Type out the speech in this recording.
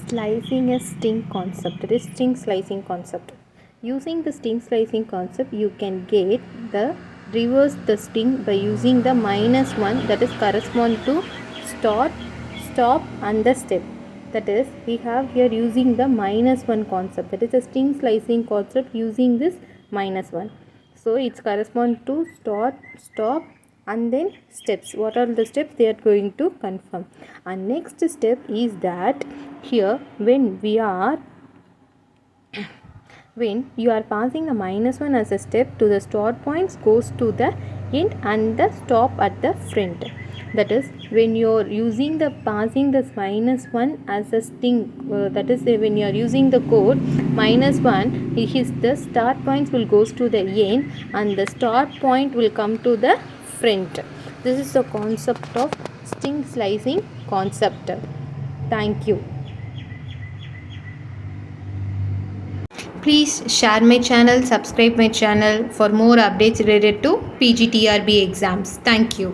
slicing a string concept, that is string slicing concept. Using the string slicing concept, you can get the reverse the string by using the -1, that is correspond to start, stop and the step. That is, we have here using the -1 concept, that is a string slicing concept using this -1. So it's correspond to start, stop and then steps. What are the steps they are going to confirm? And next step is that here when you are passing the -1 as a step to the start points goes to the end and the stop at the front. That is, when you are using the passing this -1 as a string, that is when you are using the code -1, the start points will goes to the end and the start point will come to the front. This is the concept of string slicing concept. Thank you. Please share my channel, subscribe my channel for more updates related to PGTRB exams. Thank you.